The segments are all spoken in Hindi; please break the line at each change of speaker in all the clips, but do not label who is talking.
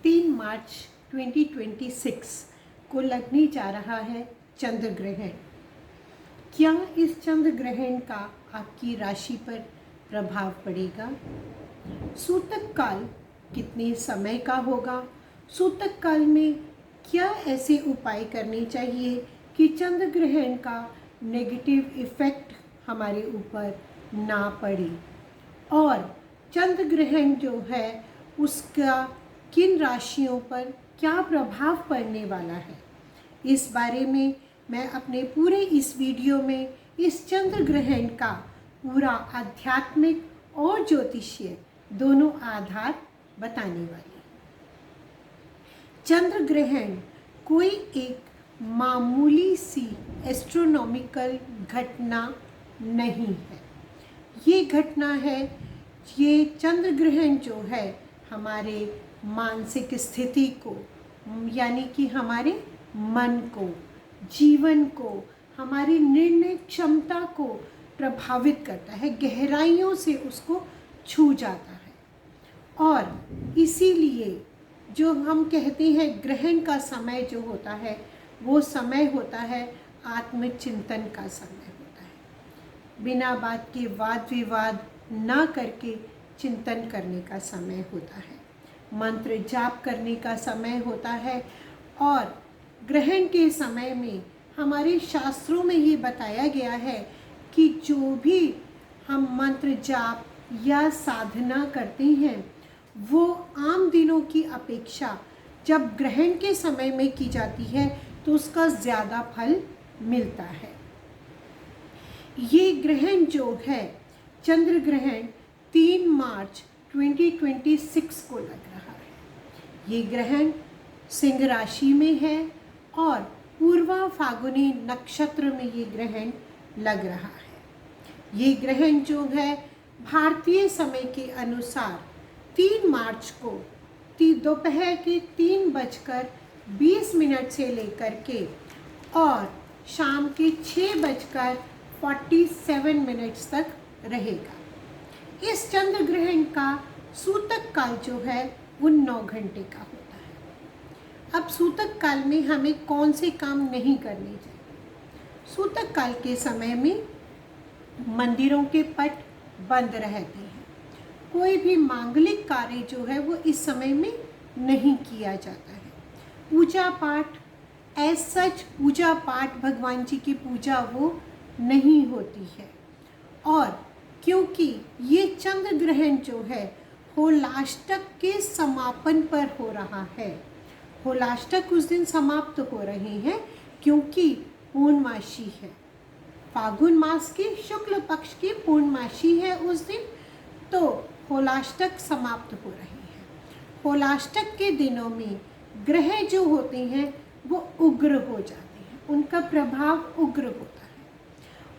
3 मार्च 2026 को लगने जा रहा है चंद्र ग्रहण। क्या इस चंद्र ग्रहण का आपकी राशि पर प्रभाव पड़ेगा? सूतक काल कितने समय का होगा? सूतक काल में क्या ऐसे उपाय करने चाहिए कि चंद्र ग्रहण का नेगेटिव इफ़ेक्ट हमारे ऊपर ना पड़े? और चंद्र ग्रहण जो है उसका किन राशियों पर क्या प्रभाव पड़ने वाला है, इस बारे में मैं अपने पूरे इस वीडियो में इस चंद्र ग्रहण का पूरा आध्यात्मिक और ज्योतिषीय दोनों आधार बताने वाली। चंद्र ग्रहण कोई एक मामूली सी एस्ट्रोनॉमिकल घटना नहीं है। ये घटना है, ये चंद्र ग्रहण जो है हमारे मानसिक स्थिति को, यानी कि हमारे मन को, जीवन को, हमारी निर्णय क्षमता को प्रभावित करता है, गहराइयों से उसको छू जाता है। और इसीलिए जो हम कहते हैं ग्रहण का समय जो होता है वो समय होता है आत्मचिंतन का समय होता है। बिना बात के वाद विवाद ना करके चिंतन करने का समय होता है, मंत्र जाप करने का समय होता है। और ग्रहण के समय में हमारे शास्त्रों में ये बताया गया है कि जो भी हम मंत्र जाप या साधना करते हैं वो आम दिनों की अपेक्षा जब ग्रहण के समय में की जाती है तो उसका ज़्यादा फल मिलता है। ये ग्रहण जो है चंद्र ग्रहण 3 मार्च 2026 को लग रहा है। ये ग्रहण सिंह राशि में है और पूर्वा फागुनी नक्षत्र में ये ग्रहण लग रहा है। ये ग्रहण जो है भारतीय समय के अनुसार 3 मार्च को दोपहर के 3:20 से लेकर के और शाम के 6:47 तक रहेगा। इस चंद्र ग्रहण का सूतक काल जो है वो 9 घंटे का होता है। अब सूतक काल में हमें कौन से काम नहीं करने चाहिए? सूतक काल के समय में मंदिरों के पट बंद रहते हैं, कोई भी मांगलिक कार्य जो है वो इस समय में नहीं किया जाता है। पूजा पाठ एज सच पूजा पाठ भगवान जी की पूजा वो नहीं होती है। और क्योंकि ये चंद्र ग्रहण जो है होलाष्टक के समापन पर हो रहा है, होलाष्टक उस दिन समाप्त हो रहे हैं क्योंकि पूर्णमासी है, फागुन मास की शुक्ल पक्ष की पूर्णमासी है उस दिन, तो होलाष्टक समाप्त हो रहे हैं। होलाष्टक के दिनों में ग्रह जो होते हैं वो उग्र हो जाते हैं, उनका प्रभाव उग्र होता है।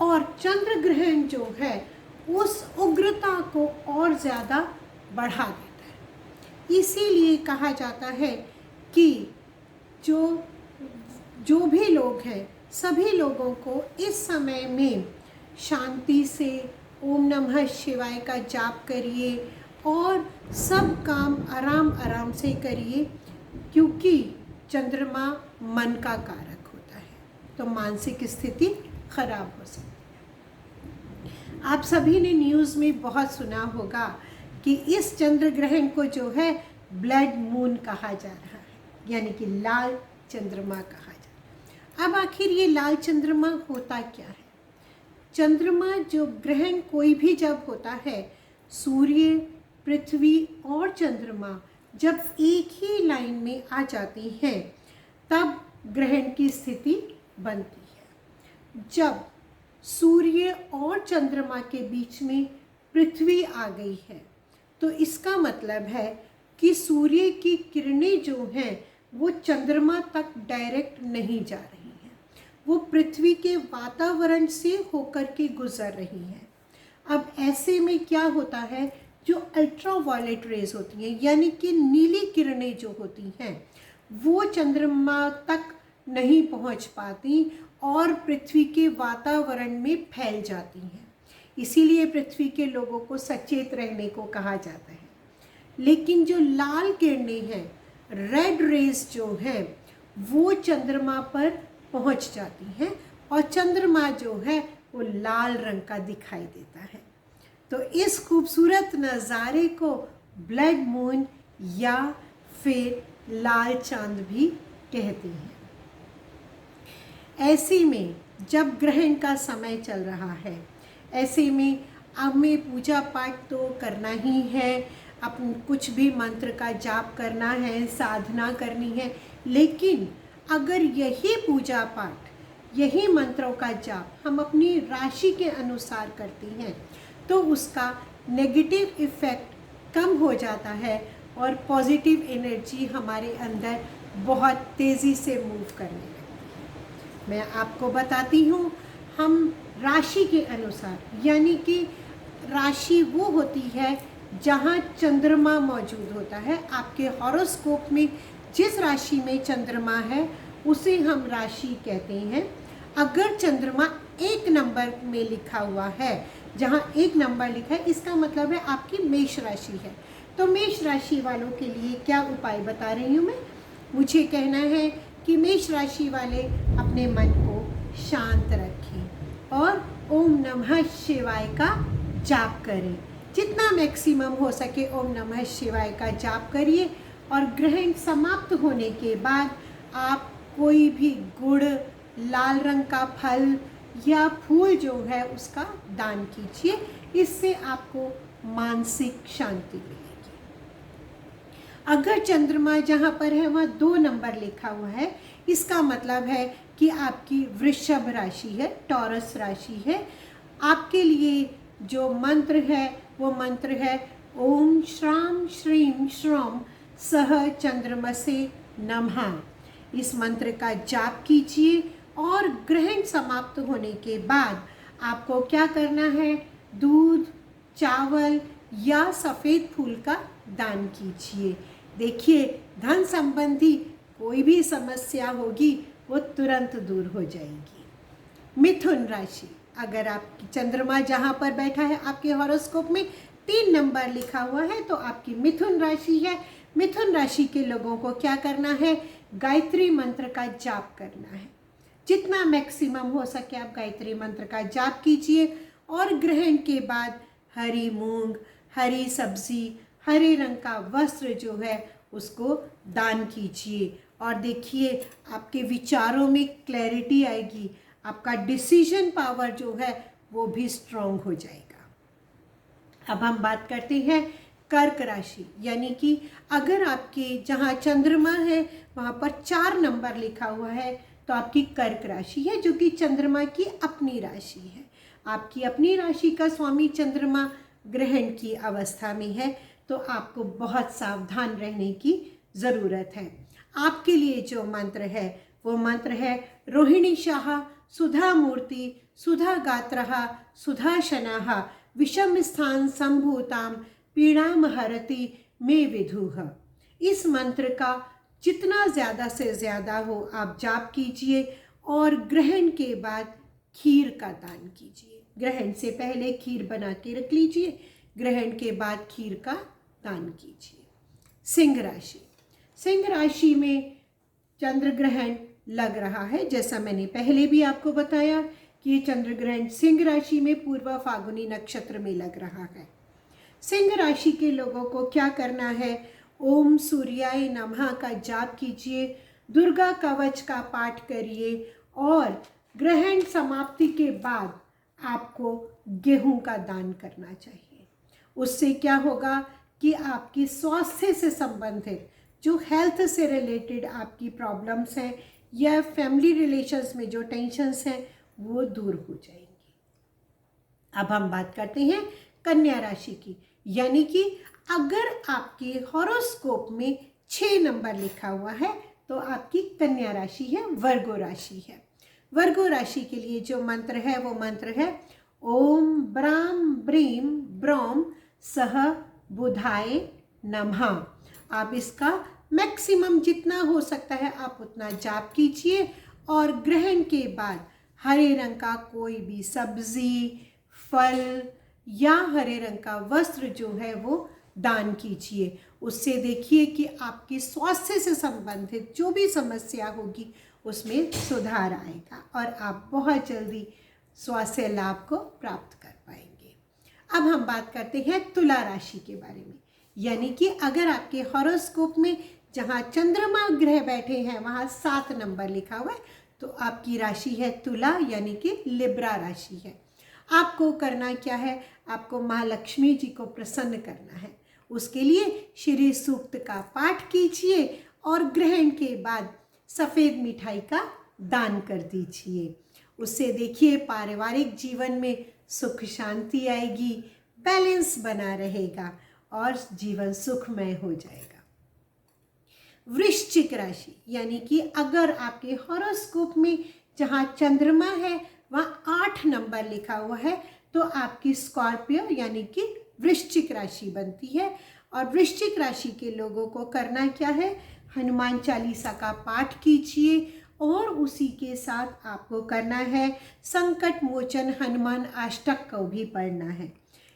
और चंद्र ग्रहण जो है उस उग्रता को और ज़्यादा बढ़ा देता है। इसीलिए कहा जाता है कि जो भी लोग हैं सभी लोगों को इस समय में शांति से ओम नमः शिवाय का जाप करिए और सब काम आराम आराम से करिए, क्योंकि चंद्रमा मन का कारक होता है तो मानसिक स्थिति खराब हो सकती है। आप सभी ने न्यूज़ में बहुत सुना होगा कि इस चंद्र ग्रहण को जो है ब्लड मून कहा जा रहा है, यानी कि लाल चंद्रमा कहा जा रहा है। अब आखिर ये लाल चंद्रमा होता क्या है? चंद्रमा जो ग्रहण कोई भी जब होता है, सूर्य, पृथ्वी और चंद्रमा जब एक ही लाइन में आ जाती हैं तब ग्रहण की स्थिति बनती है। जब सूर्य और चंद्रमा के बीच में पृथ्वी आ गई है तो इसका मतलब है कि सूर्य की किरणें जो हैं वो चंद्रमा तक डायरेक्ट नहीं जा रही हैं, वो पृथ्वी के वातावरण से होकर के गुजर रही हैं। अब ऐसे में क्या होता है, जो अल्ट्रावायलेट रेज होती हैं यानी कि नीली किरणें जो होती हैं वो चंद्रमा तक नहीं पहुंच पाती और पृथ्वी के वातावरण में फैल जाती हैं। इसीलिए पृथ्वी के लोगों को सचेत रहने को कहा जाता है। लेकिन जो लाल किरणें हैं रेड रेज जो है वो चंद्रमा पर पहुंच जाती हैं और चंद्रमा जो है वो लाल रंग का दिखाई देता है। तो इस खूबसूरत नज़ारे को ब्लड मून या फिर लाल चांद भी कहते हैं। ऐसे में जब ग्रहण का समय चल रहा है, ऐसे में हमें पूजा पाठ तो करना ही है, अपन कुछ भी मंत्र का जाप करना है, साधना करनी है, लेकिन अगर यही पूजा पाठ, यही मंत्रों का जाप हम अपनी राशि के अनुसार करते हैं तो उसका नेगेटिव इफ़ेक्ट कम हो जाता है और पॉजिटिव एनर्जी हमारे अंदर बहुत तेज़ी से मूव करने लगती है। मैं आपको बताती हूँ, हम राशि के अनुसार, यानी कि राशि वो होती है जहाँ चंद्रमा मौजूद होता है। आपके हॉरोस्कोप में जिस राशि में चंद्रमा है उसे हम राशि कहते हैं। अगर चंद्रमा 1 नंबर में लिखा हुआ है, जहाँ 1 नंबर लिखा है, इसका मतलब है आपकी मेष राशि है। तो मेष राशि वालों के लिए क्या उपाय बता रही हूँ मैं, मुझे कहना है कि मेष राशि वाले अपने मन को शांत रखें और ओम नमः शिवाय का जाप करें। जितना मैक्सिमम हो सके ओम नमः शिवाय का जाप करिए और ग्रहण समाप्त होने के बाद आप कोई भी गुड़, लाल रंग का फल या फूल जो है उसका दान कीजिए। इससे आपको मानसिक शांति मिलेगी। अगर चंद्रमा जहाँ पर है वहाँ 2 नंबर लिखा हुआ है, इसका मतलब है कि आपकी वृषभ राशि है, टॉरस राशि है। आपके लिए जो मंत्र है वो मंत्र है ओम श्राम श्रीम श्रौम सह चंद्रमसे नमः। इस मंत्र का जाप कीजिए और ग्रहण समाप्त होने के बाद आपको क्या करना है, दूध, चावल या सफ़ेद फूल का दान कीजिए। देखिए, धन संबंधी कोई भी समस्या होगी वो तुरंत दूर हो जाएगी। मिथुन राशि, अगर आपकी चंद्रमा जहाँ पर बैठा है आपके हॉरोस्कोप में 3 नंबर लिखा हुआ है तो आपकी मिथुन राशि है। मिथुन राशि के लोगों को क्या करना है, गायत्री मंत्र का जाप करना है। जितना मैक्सिमम हो सके आप गायत्री मंत्र का जाप कीजिए और ग्रहण के बाद हरी मूंग, हरी सब्जी, हरे रंग का वस्त्र जो है उसको दान कीजिए। और देखिए, आपके विचारों में क्लैरिटी आएगी, आपका डिसीजन पावर जो है वो भी स्ट्रॉन्ग हो जाएगा। अब हम बात करते हैं कर्क राशि, यानी कि अगर आपके जहाँ चंद्रमा है वहाँ पर 4 नंबर लिखा हुआ है तो आपकी कर्क राशि है, जो कि चंद्रमा की अपनी राशि है। आपकी अपनी राशि का स्वामी चंद्रमा ग्रहण की अवस्था में है तो आपको बहुत सावधान रहने की ज़रूरत है। आपके लिए जो मंत्र है वो मंत्र है रोहिणी शाह सुधा मूर्ति सुधा गात्रः सुधा शनाः विषम स्थान संभूताम पीड़ाम हरति मे विधुः। इस मंत्र का जितना ज़्यादा से ज़्यादा हो आप जाप कीजिए और ग्रहण के बाद खीर का दान कीजिए। ग्रहण से पहले खीर बना के रख लीजिए, ग्रहण के बाद खीर का दान कीजिए। सिंह राशि, सिंह राशि में चंद्र ग्रहण लग रहा है। जैसा मैंने पहले भी आपको बताया कि ये चंद्र ग्रहण सिंह राशि में पूर्व फागुनी नक्षत्र में लग रहा है। सिंह राशि के लोगों को क्या करना है, ओम सूर्याय नमः का जाप कीजिए, दुर्गा कवच का पाठ करिए और ग्रहण समाप्ति के बाद आपको गेहूं का दान करना चाहिए। उससे क्या होगा कि आपकी स्वास्थ्य से संबंधित जो हेल्थ से रिलेटेड आपकी प्रॉब्लम्स हैं या फैमिली रिलेशंस में जो टेंशन्स हैं वो दूर हो जाएंगी। अब हम बात करते हैं कन्या राशि की, यानी कि अगर आपके हॉरोस्कोप में 6 नंबर लिखा हुआ है तो आपकी कन्या राशि है, वर्गो राशि है। वर्गो राशि के लिए जो मंत्र है वो मंत्र है ओम ब्राम ब्रीम ब्रौम सह बुधाय नमः। आप इसका मैक्सिमम जितना हो सकता है आप उतना जाप कीजिए और ग्रहण के बाद हरे रंग का कोई भी सब्जी, फल या हरे रंग का वस्त्र जो है वो दान कीजिए। उससे देखिए कि आपके स्वास्थ्य से संबंधित जो भी समस्या होगी उसमें सुधार आएगा और आप बहुत जल्दी स्वास्थ्य लाभ को प्राप्त कर पाएंगे। अब हम बात करते हैं तुला राशि के बारे में, यानी कि अगर आपके हॉरोस्कोप में जहाँ चंद्रमा ग्रह बैठे हैं वहाँ 7 नंबर लिखा हुआ है तो आपकी राशि है तुला, यानी कि लिब्रा राशि है। आपको करना क्या है, आपको महालक्ष्मी जी को प्रसन्न करना है। उसके लिए श्री सूक्त का पाठ कीजिए और ग्रहण के बाद सफ़ेद मिठाई का दान कर दीजिए। उससे देखिए पारिवारिक जीवन में सुख शांति आएगी, बैलेंस बना रहेगा और जीवन सुखमय हो जाएगा। वृश्चिक राशि, यानी कि अगर आपके हॉरोस्कोप में जहाँ चंद्रमा है वहाँ 8 नंबर लिखा हुआ है तो आपकी स्कॉर्पियो यानी कि वृश्चिक राशि बनती है। और वृश्चिक राशि के लोगों को करना क्या है, हनुमान चालीसा का पाठ कीजिए और उसी के साथ आपको करना है संकट मोचन हनुमान अष्टक को भी पढ़ना है।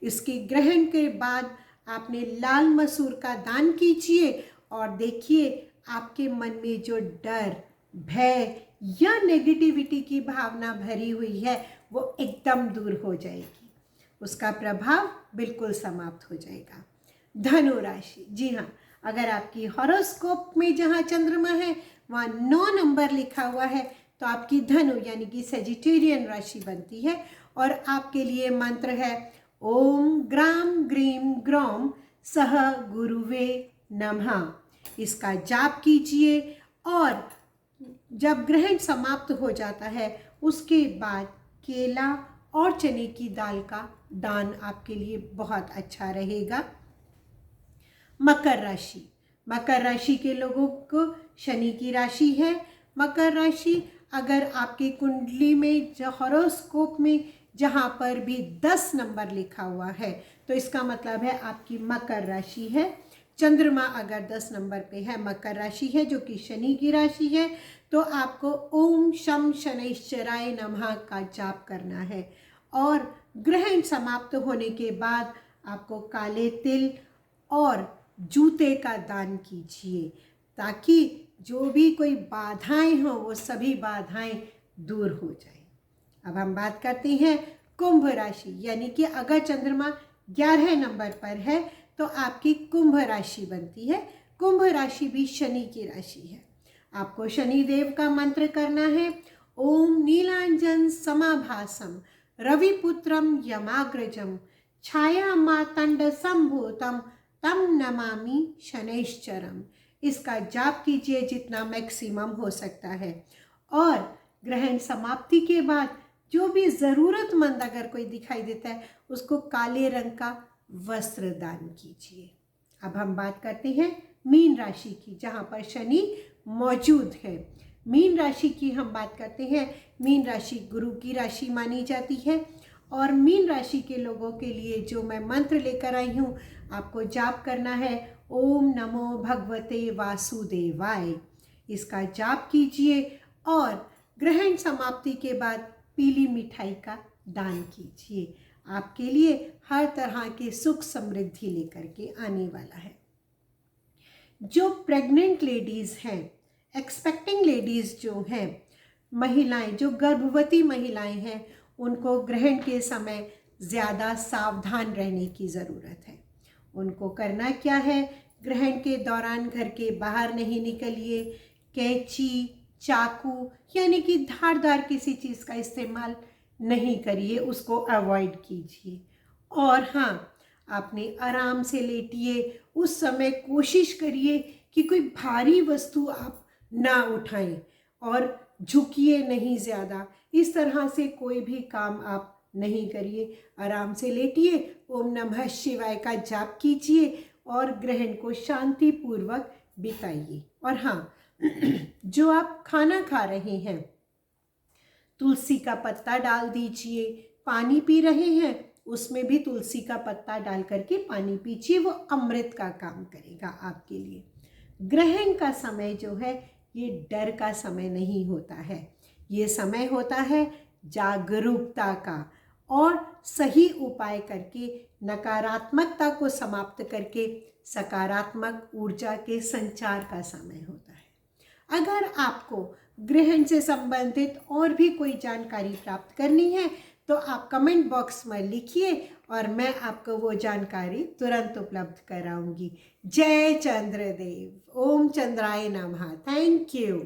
इसके ग्रहण के बाद आपने लाल मसूर का दान कीजिए और देखिए आपके मन में जो डर, भय या नेगेटिविटी की भावना भरी हुई है वो एकदम दूर हो जाएगी, उसका प्रभाव बिल्कुल समाप्त हो जाएगा। धनु राशि, जी हाँ, अगर आपकी हॉरोस्कोप में जहाँ चंद्रमा है वहाँ 9 नंबर लिखा हुआ है तो आपकी धनु यानी कि सेजिटेरियन राशि बनती है और आपके लिए मंत्र है ओम ग्राम ग्रीम ग्रौम सह गुरुवे नमः। इसका जाप कीजिए और जब ग्रहण समाप्त हो जाता है उसके बाद केला और चने की दाल का दान आपके लिए बहुत अच्छा रहेगा। मकर राशि, मकर राशि के लोगों को शनि की राशि है। मकर राशि अगर आपकी कुंडली में जो हॉरोस्कोप में जहाँ पर भी 10 नंबर लिखा हुआ है तो इसका मतलब है आपकी मकर राशि है। चंद्रमा अगर 10 नंबर पे है, मकर राशि है जो कि शनि की राशि है, तो आपको ओम शम शनैश्चराय नमः का जाप करना है। और ग्रहण समाप्त होने के बाद आपको काले तिल और जूते का दान कीजिए ताकि जो भी कोई बाधाएं हो वो सभी बाधाएं दूर हो जाए। अब हम बात करते हैं कुंभ राशि, यानी कि अगर चंद्रमा 11 नंबर पर है तो आपकी कुंभ राशि बनती है। कुंभ राशि भी शनि की राशि है। आपको शनि देव का मंत्र करना है ओम नीलांजन समाभासम रविपुत्रम यमाग्रजम छाया मातंड संभूतम तम नमामि शनैश्चरम। इसका जाप कीजिए जितना मैक्सिमम हो सकता है। और ग्रहण समाप्ति के बाद जो भी ज़रूरतमंद अगर कोई दिखाई देता है उसको काले रंग का वस्त्र दान कीजिए। अब हम बात करते हैं मीन राशि की, जहाँ पर शनि मौजूद है। मीन राशि की हम बात करते हैं। मीन राशि गुरु की राशि मानी जाती है और मीन राशि के लोगों के लिए जो मैं मंत्र लेकर आई हूँ, आपको जाप करना है ओम नमो भगवते वासुदेवाय। इसका जाप कीजिए और ग्रहण समाप्ति के बाद पीली मिठाई का दान कीजिए। आपके लिए हर तरह के सुख समृद्धि लेकर के आने वाला है। जो प्रेग्नेंट लेडीज़ हैं, एक्सपेक्टिंग लेडीज़ जो हैं, महिलाएं जो गर्भवती महिलाएं हैं, उनको ग्रहण के समय ज़्यादा सावधान रहने की ज़रूरत है। उनको करना क्या है, ग्रहण के दौरान घर के बाहर नहीं निकलिए। कैंची, चाकू यानी कि धारदार किसी चीज़ का इस्तेमाल नहीं करिए, उसको अवॉइड कीजिए। और हाँ, आपने आराम से लेटिए। उस समय कोशिश करिए कि कोई भारी वस्तु आप ना उठाएं और झुकिए नहीं ज़्यादा। इस तरह से कोई भी काम आप नहीं करिए, आराम से लेटिए, ओम नमः शिवाय का जाप कीजिए और ग्रहण को शांतिपूर्वक बिताइए। और हाँ, जो आप खाना खा रहे हैं तुलसी का पत्ता डाल दीजिए। पानी पी रहे हैं उसमें भी तुलसी का पत्ता डाल करके पानी पीजिए, वो अमृत का काम करेगा आपके लिए। ग्रहण का समय जो है ये डर का समय नहीं होता है, ये समय होता है जागरूकता का और सही उपाय करके नकारात्मकता को समाप्त करके सकारात्मक ऊर्जा के संचार का समय होता है। अगर आपको ग्रहण से संबंधित और भी कोई जानकारी प्राप्त करनी है तो आप कमेंट बॉक्स में लिखिए और मैं आपको वो जानकारी तुरंत उपलब्ध कराऊंगी। जय चंद्रदेव। ओम चंद्राय नमः। Thank you.